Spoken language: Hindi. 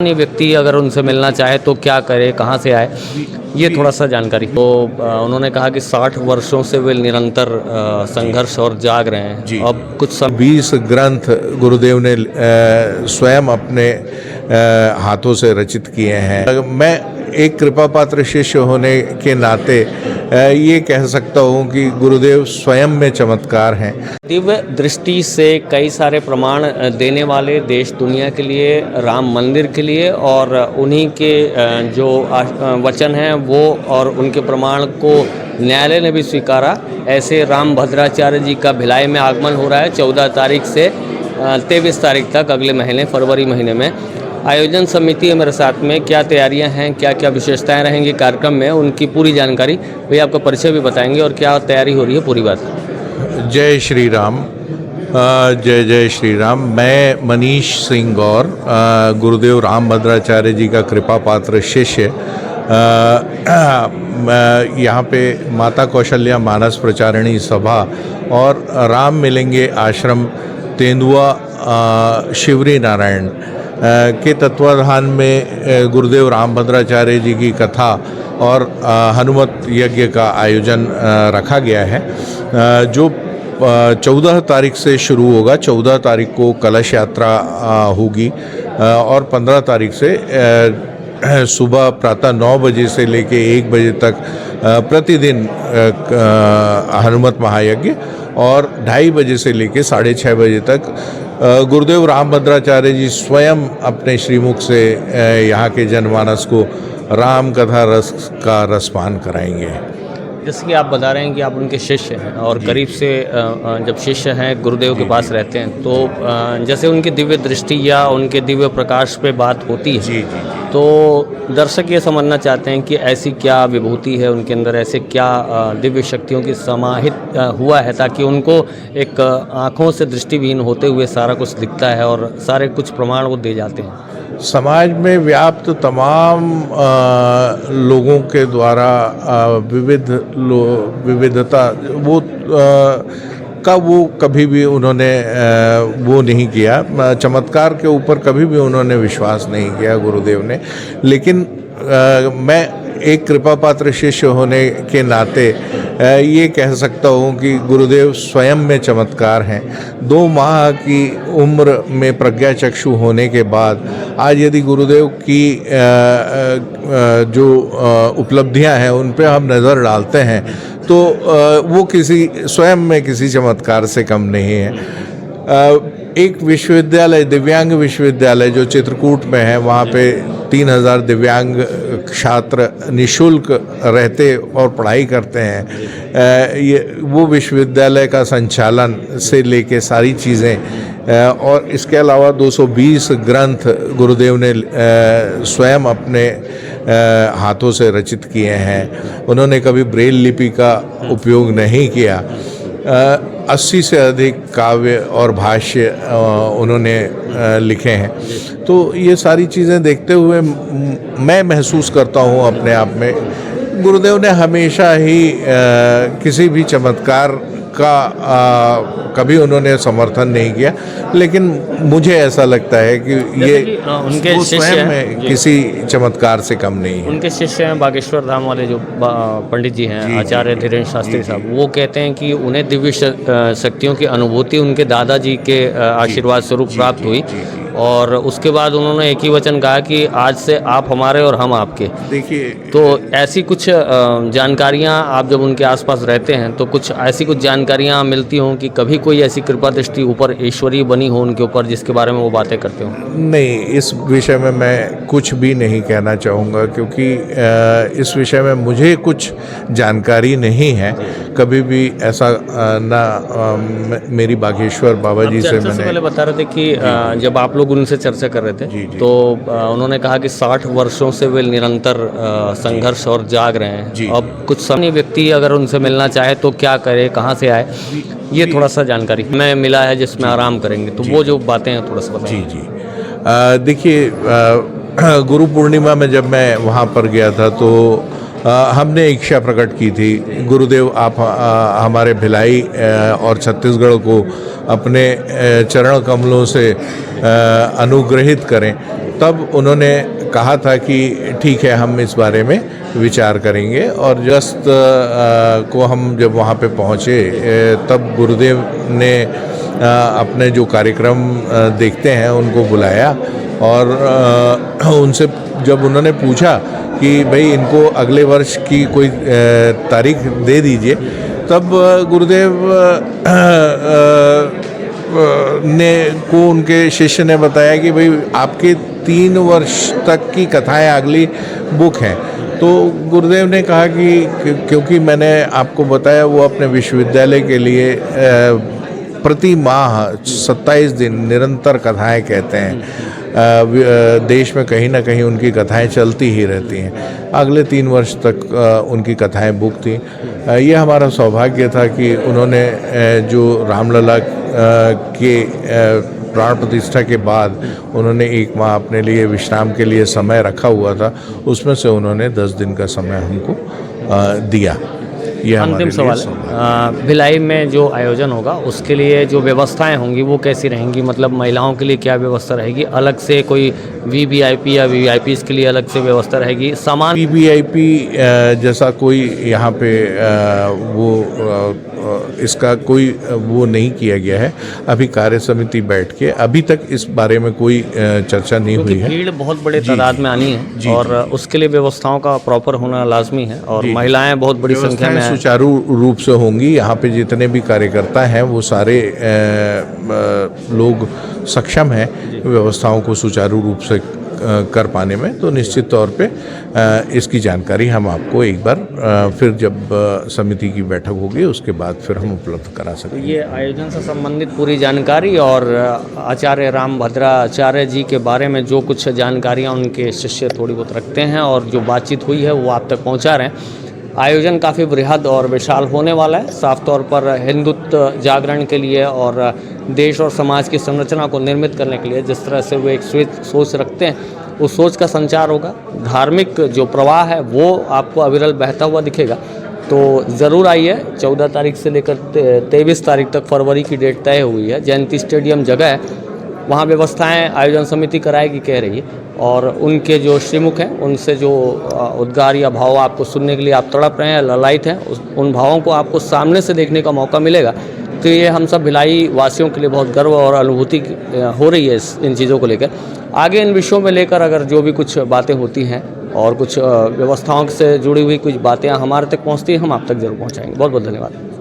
अन्य व्यक्ति अगर उनसे मिलना चाहे तो क्या करे, कहाँ से आए, ये थोड़ा सा जानकारी। तो उन्होंने कहा कि 60 वर्षों से वे निरंतर संघर्ष और जाग रहे हैं। जी। अब कुछ 20 ग्रंथ गुरुदेव ने स्वयं अपने हाथों से रचित किए हैं। मैं एक कृपा पात्र शिष्य होने के नाते ये कह सकता हूँ कि गुरुदेव स्वयं में चमत्कार हैं। दिव्य दृष्टि से कई सारे प्रमाण देने वाले देश दुनिया के लिए, राम मंदिर के लिए, और उन्हीं के जो वचन हैं वो और उनके प्रमाण को न्यायालय ने भी स्वीकारा। ऐसे राम भद्राचार्य जी का भिलाई में आगमन हो रहा है 14 तारीख से 23 तारीख तक, अगले महीने फरवरी महीने में। आयोजन समिति है मेरे साथ में, क्या तैयारियां हैं, क्या क्या विशेषताएं रहेंगी कार्यक्रम में, उनकी पूरी जानकारी भैया आपका परिचय भी बताएंगे और क्या तैयारी हो रही है पूरी बात। जय श्री राम। जय जय श्री राम। मैं मनीष सिंह गौर, गुरुदेव राम भद्राचार्य जी का कृपा पात्र शिष्य, यहाँ पे माता कौशल्या मानस प्रचारिणी सभा और राम मिलेंगे आश्रम तेंदुआ शिवरी नारायण के तत्वाधान में गुरुदेव राम भद्राचार्य जी की कथा और हनुमत यज्ञ का आयोजन रखा गया है, जो 14 तारीख से शुरू होगा। 14 तारीख को कलश यात्रा होगी और 15 तारीख से सुबह प्रातः 9 बजे से लेके 1 बजे तक प्रतिदिन हनुमत महायज्ञ और 2:30 बजे से लेके 6:30 बजे तक गुरुदेव राम भद्राचार्य जी स्वयं अपने श्रीमुख से यहाँ के जनमानस को राम कथा रस का रसपान कराएंगे। जैसे कि आप बता रहे हैं कि आप उनके शिष्य हैं और करीब से जब शिष्य हैं गुरुदेव के पास रहते हैं तो जैसे उनकी दिव्य दृष्टि या उनके दिव्य प्रकाश पे बात होती है। जी। तो दर्शक ये समझना चाहते हैं कि ऐसी क्या विभूति है उनके अंदर, ऐसे क्या दिव्य शक्तियों की समाहित हुआ है ताकि उनको एक आँखों से दृष्टिविहीन होते हुए सारा कुछ दिखता है और सारे कुछ प्रमाण वो दे जाते हैं। समाज में व्याप्त तमाम लोगों के द्वारा विविधता वो कभी भी उन्होंने वो नहीं किया, चमत्कार के ऊपर कभी भी उन्होंने विश्वास नहीं किया गुरुदेव ने। लेकिन मैं एक कृपा पात्र शिष्य होने के नाते ये कह सकता हूँ कि गुरुदेव स्वयं में चमत्कार हैं। 2 माह की उम्र में प्रज्ञा चक्षु होने के बाद आज यदि गुरुदेव की जो उपलब्धियां हैं उन पे हम नज़र डालते हैं तो वो स्वयं में किसी चमत्कार से कम नहीं है। एक विश्वविद्यालय, दिव्यांग विश्वविद्यालय जो चित्रकूट में है, वहाँ पे 3000 दिव्यांग छात्र निःशुल्क रहते और पढ़ाई करते हैं। वो विश्वविद्यालय का संचालन से लेके सारी चीज़ें और इसके अलावा 220 ग्रंथ गुरुदेव ने स्वयं अपने हाथों से रचित किए हैं। उन्होंने कभी ब्रेल लिपि का उपयोग नहीं किया। 80 से अधिक काव्य और भाष्य उन्होंने लिखे हैं। तो ये सारी चीज़ें देखते हुए मैं महसूस करता हूँ अपने आप में गुरुदेव ने हमेशा ही किसी भी चमत्कार का कभी उन्होंने समर्थन नहीं किया, लेकिन मुझे ऐसा लगता है कि ये उनके स्वयं में किसी चमत्कार से कम नहीं है। उनके शिष्य हैं बागेश्वर धाम वाले जो पंडित जी हैं, आचार्य धीरेन्द्र शास्त्री साहब, वो कहते हैं कि उन्हें दिव्य शक्तियों की अनुभूति उनके दादाजी के आशीर्वाद स्वरूप प्राप्त हुई और उसके बाद उन्होंने एक ही वचन कहा कि आज से आप हमारे और हम आपके। देखिए, तो ऐसी कुछ जानकारियां आप जब उनके आसपास रहते हैं तो कुछ ऐसी कुछ जानकारियां मिलती हों कि कभी कोई ऐसी कृपा दृष्टि ऊपर ईश्वरीय बनी हो उनके ऊपर जिसके बारे में वो बातें करते हो? नहीं, इस विषय में मैं कुछ भी नहीं कहना चाहूँगा क्योंकि इस विषय में मुझे कुछ जानकारी नहीं है। कभी भी ऐसा ना मेरी बागेश्वर बाबा जी से मैंने पहले बता रहे थे कि जब आप लोग उनसे चर्चा कर रहे थे जी। तो उन्होंने कहा कि 60 वर्षों से वे निरंतर संघर्ष और जाग रहे हैं। अब कुछ समय व्यक्ति अगर उनसे मिलना चाहे तो क्या करे, कहाँ से आए, ये थोड़ा सा जानकारी मैं मिला है जिसमें आराम करेंगे। तो वो जो बातें हैं थोड़ा सा बताइए। जी। देखिए, गुरु पूर्णिमा में जब मैं वहाँ पर गया था तो हमने इच्छा प्रकट की थी, गुरुदेव आप हमारे भिलाई और छत्तीसगढ़ को अपने चरण कमलों से अनुग्रहित करें। तब उन्होंने कहा था कि ठीक है, हम इस बारे में विचार करेंगे। और अगस्त को हम जब वहाँ पे पहुँचे तब गुरुदेव ने अपने जो कार्यक्रम देखते हैं उनको बुलाया और उनसे जब उन्होंने पूछा कि भाई इनको अगले वर्ष की कोई तारीख दे दीजिए, तब गुरुदेव ने को उनके शिष्य ने बताया कि भाई आपके 3 वर्ष तक की कथाएं अगली बुक हैं। तो गुरुदेव ने कहा कि क्योंकि मैंने आपको बताया वो अपने विश्वविद्यालय के लिए प्रति माह 27 दिन निरंतर कथाएं कहते हैं। देश में कहीं ना कहीं उनकी कथाएं चलती ही रहती हैं। अगले 3 वर्ष तक उनकी कथाएं बुक थी। ये हमारा सौभाग्य था कि उन्होंने जो रामलला के प्राण प्रतिष्ठा के बाद उन्होंने 1 माह अपने लिए विश्राम के लिए समय रखा हुआ था, उसमें से उन्होंने 10 दिन का समय हमको दिया। ये अंतिम सवाल, भिलाई में जो आयोजन होगा उसके लिए जो व्यवस्थाएं होंगी वो कैसी रहेंगी? मतलब महिलाओं के लिए क्या व्यवस्था रहेगी? अलग से कोई वीवीआईपी या वीवीआईपी के लिए अलग से व्यवस्था रहेगी? सामान वीवीआईपी जैसा कोई यहाँ पे इसका कोई वो नहीं किया गया है। अभी कार्य समिति बैठ के अभी तक इस बारे में कोई चर्चा नहीं हुई है। भीड़ बहुत बड़े तादाद में आनी है और उसके लिए व्यवस्थाओं का प्रॉपर होना लाजमी है और महिलाएं बहुत बड़ी संख्या में सुचारू रूप से होंगी। यहाँ पे जितने भी कार्यकर्ता हैं वो सारे लोग सक्षम हैं व्यवस्थाओं को सुचारू रूप से कर पाने में। तो निश्चित तौर पे इसकी जानकारी हम आपको एक बार फिर जब समिति की बैठक होगी उसके बाद फिर हम उपलब्ध करा सकेंगे। ये आयोजन से संबंधित पूरी जानकारी और आचार्य रामभद्राचार्य जी के बारे में जो कुछ जानकारियाँ उनके शिष्य थोड़ी बहुत रखते हैं और जो बातचीत हुई है वो आप तक पहुँचा रहे हैं। आयोजन काफ़ी बृहद और विशाल होने वाला है। साफ तौर पर हिंदुत्व जागरण के लिए और देश और समाज की संरचना को निर्मित करने के लिए जिस तरह से वो एक सोच रखते हैं उस सोच का संचार होगा। धार्मिक जो प्रवाह है वो आपको अविरल बहता हुआ दिखेगा। तो ज़रूर आइए। 14 तारीख से लेकर 23 तारीख तक फरवरी की डेट तय हुई है। जयंती स्टेडियम जगह है, वहाँ व्यवस्थाएं आयोजन समिति कराएगी कह रही है और उनके जो श्रीमुख हैं उनसे जो उद्गार या भाव आपको सुनने के लिए आप तड़प रहे हैं, ललायित हैं, उन भावों को आपको सामने से देखने का मौका मिलेगा। तो ये हम सब भिलाई वासियों के लिए बहुत गर्व और अनुभूति हो रही है इन चीज़ों को लेकर। आगे इन विषयों में लेकर अगर जो भी कुछ बातें होती हैं और कुछ व्यवस्थाओं से जुड़ी हुई कुछ बातें हमारे तक पहुँचती हैं हम आप तक जरूर पहुँचाएंगे। बहुत बहुत धन्यवाद।